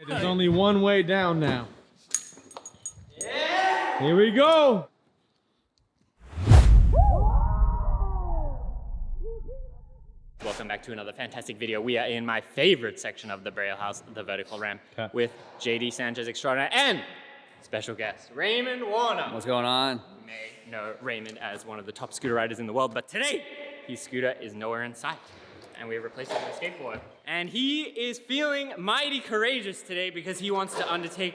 There's only one way down now. Yeah! Here we go! Welcome back to another fantastic video. We are in my favorite section of the Braille house, the vertical ramp, with JD Sanchez Extraordinaire and special guest, Raymond Warner. What's going on? You may know Raymond as one of the top scooter riders in the world, but today, his scooter is nowhere in sight. And we replaced it with a skateboard. And he is feeling mighty courageous today because he wants to undertake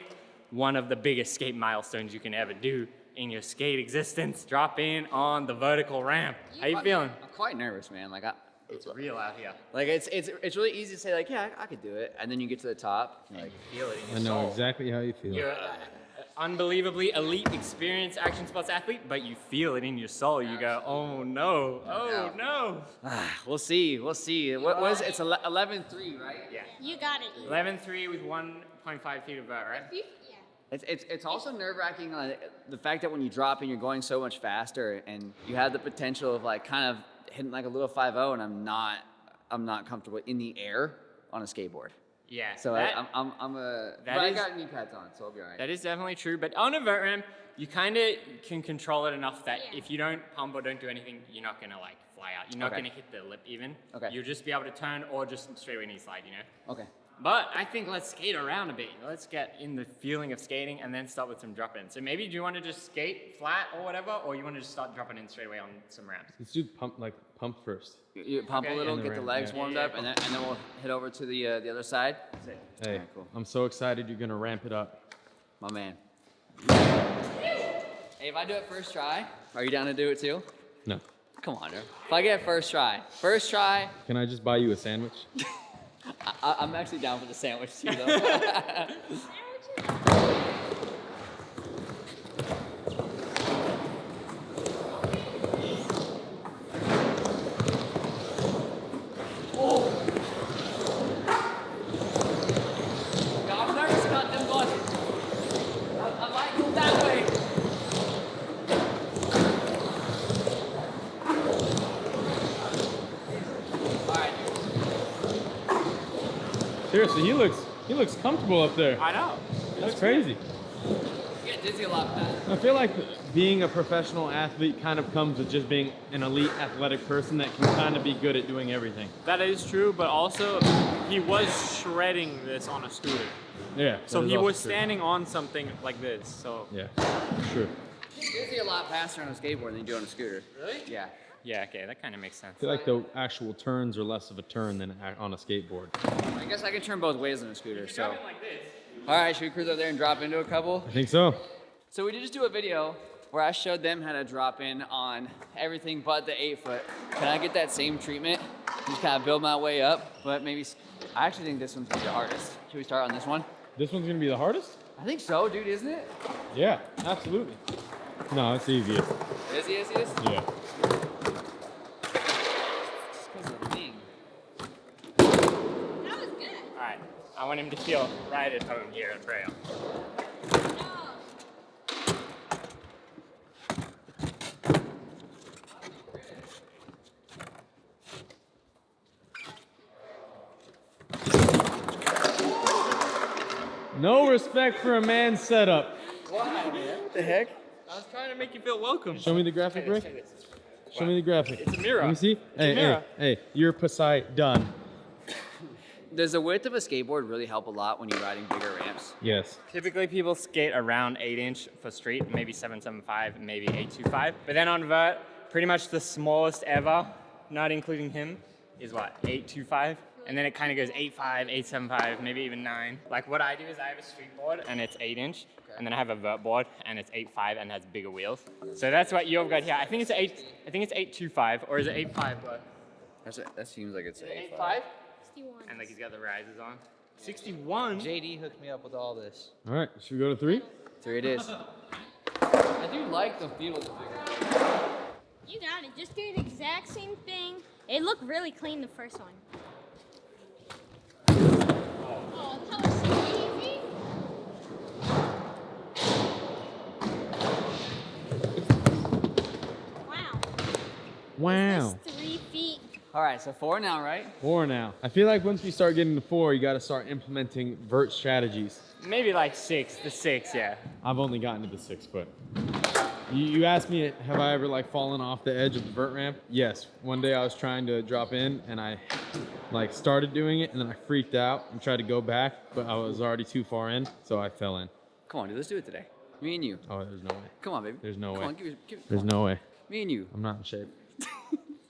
one of the biggest skate milestones you can ever do in your skate existence. Drop in on the vertical ramp. How you feeling? I'm quite nervous, man. It's real out here. Like it's really easy to say like, yeah, I could do it, and then you get to the top, and like Feel it in your I know soul. exactly how you feel. You're an unbelievably elite, experienced action sports athlete, but you feel it in your soul. You go, oh no, oh no. we'll see. What was it? It's 11.3, right? Yeah. You got it. 11.3 with 1.5 feet of vert, right? Yeah. It's also nerve-wracking the fact that when you drop in, you're going so much faster, and you have the potential of like kind of hitting like a little 5.0, and I'm not comfortable in the air on a skateboard. Yeah. So that, I got knee pads on, so I'll be all right. that is definitely true, but on a vert ramp, you kind of can control it enough that if you don't pump or don't do anything, you're not gonna like fly out. You're not gonna hit the lip even. Okay. You'll just be able to turn or just straight away knee slide, you know? Okay. But I think let's skate around a bit. Let's get in the feeling of skating and then start with some drop-ins. So maybe do you want to just skate flat or whatever, or you want to just start dropping in straight away on some ramps? Let's do pump first. You pump Okay. a little, And the get the ramp, legs yeah. warmed up, and then we'll head over to the other side. Hey, Alright, cool. I'm so excited you're gonna ramp it up. My man. Hey, if I do it first try, are you down to do it too? No. Come on, dude. If I get it first try, Can I just buy you a sandwich? I'm actually down for the sandwich too, though. I'm nervous about them buckets. I might go that way. All right. Seriously, he looks comfortable up there. I know. That's crazy. You get dizzy a lot fast. I feel like being a professional athlete kind of comes with just being an elite athletic person that can kind of be good at doing everything. That is true, but also he was shredding this on a scooter. Yeah. So that is he also was true. standing on something like this. So Yeah, true. You dizzy a lot faster on a skateboard than you do on a scooter. Really? Yeah. Yeah, okay, that kind of makes sense. I feel like the actual turns are less of a turn than on a skateboard. I guess I can turn both ways on a scooter, so. Drop it like this. All right, should we cruise up there and drop into a couple? I think so. So we did just do a video where I showed them how to drop in on everything but the 8-foot. Can I get that same treatment? Just kind of build my way up, but maybe, I actually think this one's gonna be the hardest. Should we start on this one? This one's gonna be the hardest? I think so, dude, isn't it? Yeah, absolutely. No, it's easiest. Easiest? Yeah. Just 'cause of the thing. That was good. All right, I want him to feel right at home here at Braille. No respect for a man's setup. Why, man? What the heck? I was trying to make you feel welcome. Show me the graphic, Rick. Show me the graphic. It's a mirror. Let me see. Hey, mirror. hey, you're Poseidon. Does the width of a skateboard really help a lot when you're riding bigger ramps? Yes. Typically people skate around 8-inch for street, maybe 775, maybe 825. But then on vert, pretty much the smallest ever, not including him, is what, 825? And then it kind of goes 8.5, 8.75, maybe even 9. Like what I do is I have a street board and it's 8-inch, and then I have a vert board and it's 8.5 and has bigger wheels. So that's what you've got here. I think it's 8.25, or is it 8.5? But That seems like it's 8.5? 61. And like he's got the risers on. 61. JD hooked me up with all this. All right, should we go to 3? 3 it is. I do like the feel of the bigger. You got it. Just do the exact same thing. It looked really clean the first one. Oh, that was so easy. Wow. Wow. This is 3 feet. All All right, so 4 now, right? 4 now. I feel like once we start getting to 4, you got to start implementing vert strategies. Maybe like 6, the 6, yeah. I've only gotten to the 6 foot. You asked me, have I ever like fallen off the edge of the vert ramp? Yes. One day I was trying to drop in and I like started doing it and then I freaked out and tried to go back, but I was already too far in, so I fell in. Come on, dude, let's do it today. Me and you. Oh, there's no way. Come on, baby. There's no Come way. on, There's no way. Me and you. I'm not in shape.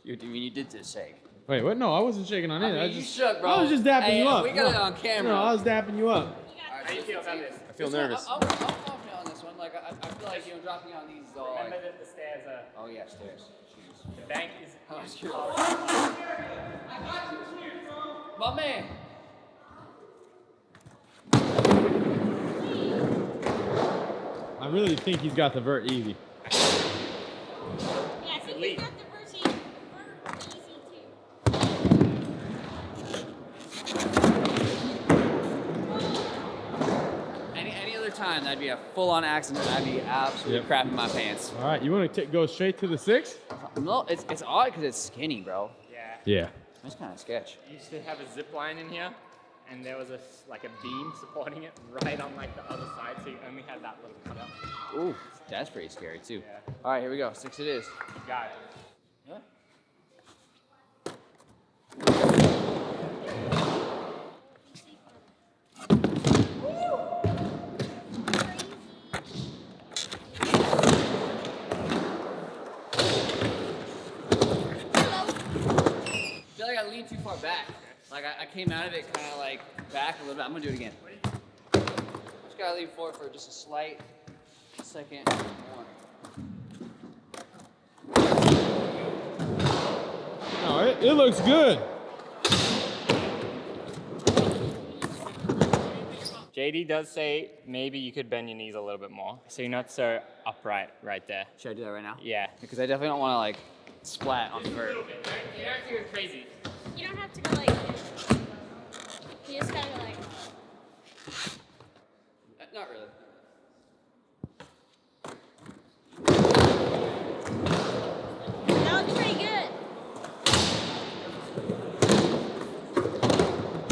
You mean you did just shake? Wait, what? No, I wasn't shaking on it. I mean, I you just shook, bro. I was just dapping Hey, you up. we got it on camera. No, I was dapping you up. All How do you feel about this? I feel nervous. I'm confident on this one. Like, I feel like, you know, dropping on these is all like... Remember that the stairs are... Oh, yeah, stairs. The bank is... Oh, shoot. My man. I really think he's got the vert easy. Yeah, I think you got the vert easy too. Any other time, that'd be a full-on accident. I'd be absolutely crapping my pants. All right, you want to go straight to the 6? No, it's odd because it's skinny, bro. Yeah. Yeah. That's kind of sketch. We used to have a zip line in here, and there was like a beam supporting it right on like the other side, so you only had that little cutout. Ooh, that's pretty scary too. Yeah. All right, here we go. 6 it is. You got it. Yeah. I feel like I leaned too far back. Like I came out of it kind of like back a little bit. I'm gonna do it again. Just gotta lean forward for just a slight second more. No, it looks good. JD does say maybe you could bend your knees a little bit more, so you're not so upright right there. Should I do that right now? Yeah. Because I definitely don't want to like splat on the vert. You don't have to go crazy. You don't have to go like this. You just gotta go like. Not really. That was pretty good.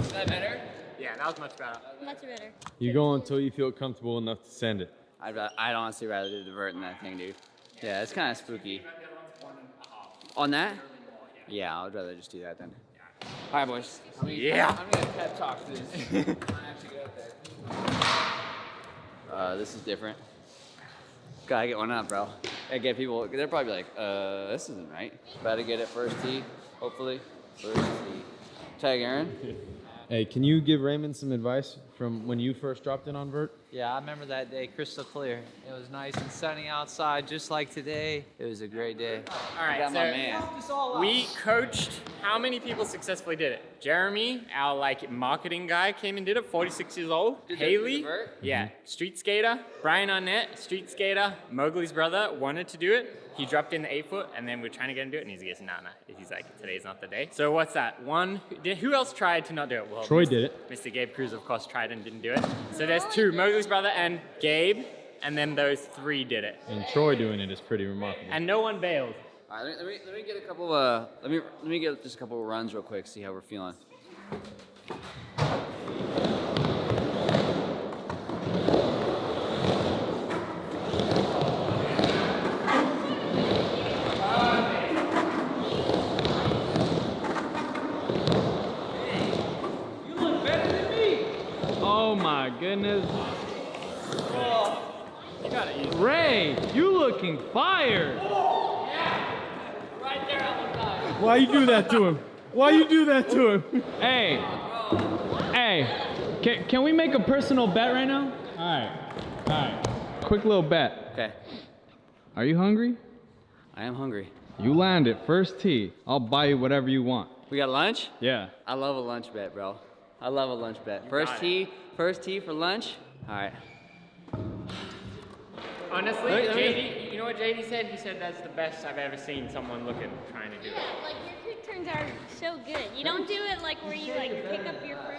Is that better? Yeah, that was much better. Much better. You go until you feel comfortable enough to send it. I'd honestly rather do the vert than that thing, dude. Yeah, it's kind of spooky. On that? Yeah, I'd rather just do that then. All right, boys. Yeah. I'm gonna pep talk for this. I'm gonna actually go up there. This is different. Gotta get one up, bro. I get people. They're probably like, this isn't right. About to get it first tee, hopefully. First tee. Tag Aaron. Hey, can you give Raymond some advice from when you first dropped in on vert? Yeah, I remember that day crystal clear. It was nice and sunny outside, just like today. It was a great day. All right, Got my man. we coached. How many people successfully did it? Jeremy, our like marketing guy, came and did it. 46 years old. Did Haley, the vert? yeah, street skater. Brian Arnett, street skater. Mowgli's brother wanted to do it. He dropped in the 8 foot, and then we're trying to get him to do it, and he's like, nah. He's like, today's not the day. So what's that? Who else tried to not do it? Well, Troy did it. Mr. Gabe Cruz, of course, tried and didn't do it. So there's 2, Mowgli's brother and Gabe, and then those 3 did it. And Troy doing it is pretty remarkable. And no one bailed. All right, let me get a couple. Let me get just a couple of runs real quick. See how we're feeling. Oh my goodness. You got it easy. Ray, you looking fired. Right there on the side. Why you do that to him? Why you do that to him? Hey, can we make a personal bet right now? All right. Quick little bet. Okay, Are you hungry? I am hungry. You land it first tee. I'll buy you whatever you want. We got lunch? Yeah. I love a lunch bet, bro. I love a lunch bet. First tee for lunch. All right. Honestly, Let me- JD, you know what JD said? He said that's the best I've ever seen someone look at trying to do it. Yeah, like your quick turns are so good. You don't do it like where you like pick up your fruit.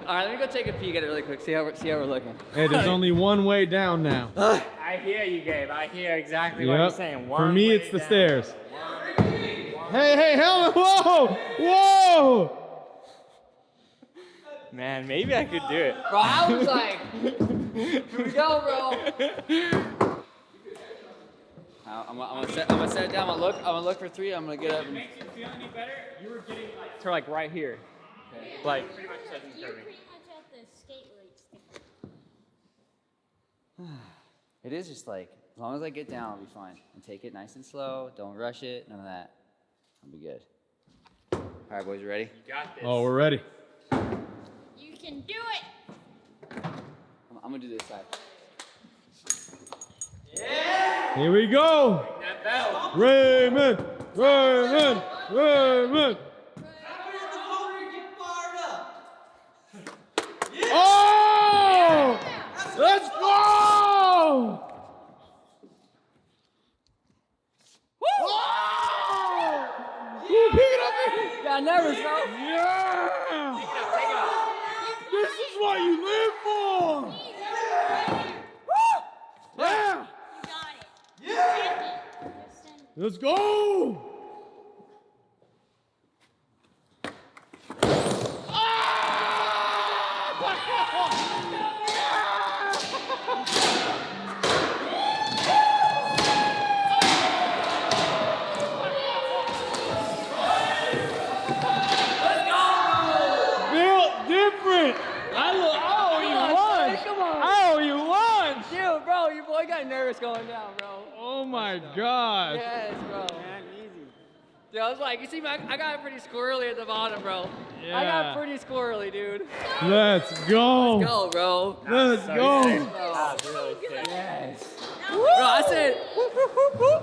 All right, let me go take a peek at it really quick. See how we're looking. Hey, there's only one way down now. I hear you, Gabe. I hear exactly what you're saying. For me, One it's the way down. stairs. One Hey, helmet! Whoa! Whoa! Man, maybe I could do it. Bro, I was like, here we go, bro. I'm gonna set it down. I'm gonna look for three. I'm gonna get up. Makes you feel any better? You were getting like to like right here. Like pretty much touching You're curving. pretty much at the skate rate. It is just like, as long as I get down, I'll be fine. And take it nice and slow. Don't rush it. None of that. I'll be good. All right, boys, you ready? You got this. Oh, we're ready. You can do it. I'm gonna do this side. Here we go. That bell. Raymond! Raymond! Raymond! Oh! Let's go! Oh! Ooh, pick it up, baby. Got nervous, bro. Yeah! This is what you live for! Yeah! You got it. Yeah. Let's go! Built different! I owe you lunch! Come on. I owe you lunch! Dude, bro, your boy got nervous going down, bro. Oh my gosh! Yes, bro. Dude, I was like, you see, I got pretty squirrely at the bottom, bro. I Yeah. got pretty squirrely, dude. Let's go! Go, bro. Let's go! Bro. Really sick. Yes. Bro, I said,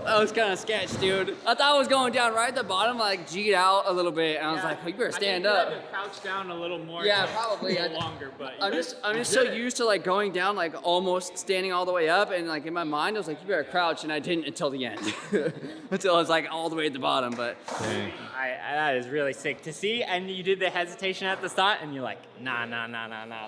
that was kind of sketch, dude. I thought I was going down right at the bottom, like G'd out a little bit, and I was like, oh, you better stand up. I crouch down a little more. Yeah, to probably. go longer, but I'm just so used to like going down, like almost standing all the way up, and like in my mind I was like, you better crouch, and I didn't until the end, until I was like all the way at the bottom. But Dang. That is really sick to see. And you did the hesitation at the start, and you're like, nah,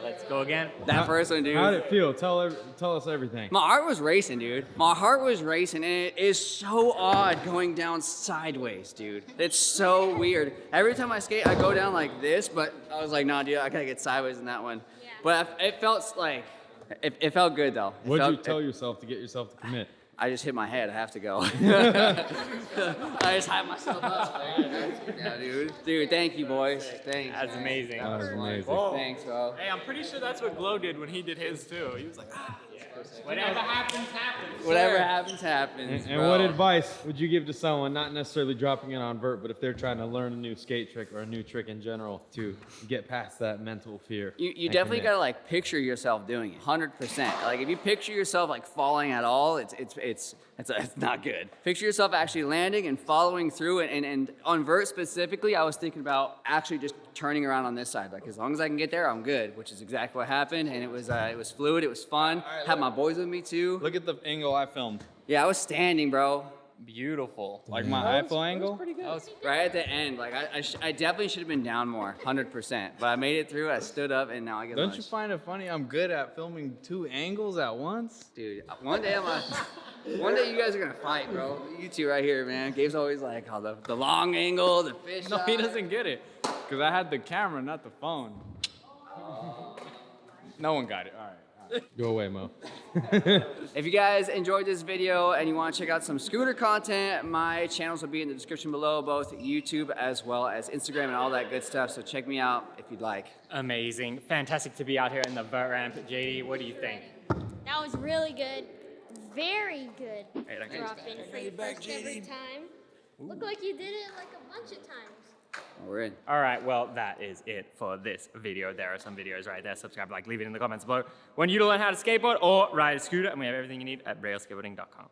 let's go again. that first one, dude. How'd it feel? Tell us everything. My heart was racing, dude. My heart was racing, and it is so odd going down sideways, dude. It's so weird. Every time I skate, I go down like this, but I was like, nah, dude, I gotta get sideways in that one. Yeah. But it felt like, it felt good though. It What'd you felt- tell yourself to get yourself to commit? I just hit my head. I have to go. I just hyped myself up. Yeah, dude. Dude, thank you, boys. Thanks. That's man. amazing. That was amazing. Whoa. Thanks, bro. Hey, I'm pretty sure that's what Glow did when he did his too. He was like, ah. Whatever happens, happens. Whatever happens, happens. And bro. what advice would you give to someone, not necessarily dropping in on vert, but if they're trying to learn a new skate trick or a new trick in general to get past that mental fear? You and definitely commit? gotta like picture yourself doing it, 100%. Like if you picture yourself like falling at all, it's not good. Picture yourself actually landing and following through, and on vert specifically, I was thinking about actually just turning around on this side. Like as long as I can get there, I'm good, which is exactly what happened. And it was fluid, it was fun. Had my boys with me too. Look at the angle I filmed. Yeah, I was standing, bro. Beautiful. Like my iPhone angle. I was right at the end. Like I definitely should have been down more, 100%. But I made it through. I stood up, and now I get Don't lunch. you find it funny? I'm good at filming two angles at once. Dude, one day one day you guys are gonna fight, bro. You two right here, man. Gabe's always like, oh, the long angle, the fish. No, he shot. doesn't get it. Because I had the camera, not the phone. No one got it. All right. Go away, Mo. If you guys enjoyed this video and you want to check out some scooter content, my channels will be in the description below, both YouTube as well as Instagram and all that good stuff. So check me out if you'd like. Amazing. Fantastic to be out here in the vert ramp. JD, what do you think? That was really good. Very good. Hey, like- Drop in for your first every time. Look like you did it like a bunch of times. We're in. All right, well, that is it for this video. There are some videos right there. Subscribe, like, leave it in the comments below. Want you to learn how to skateboard or ride a scooter, and we have everything you need at brailleskateboarding.com.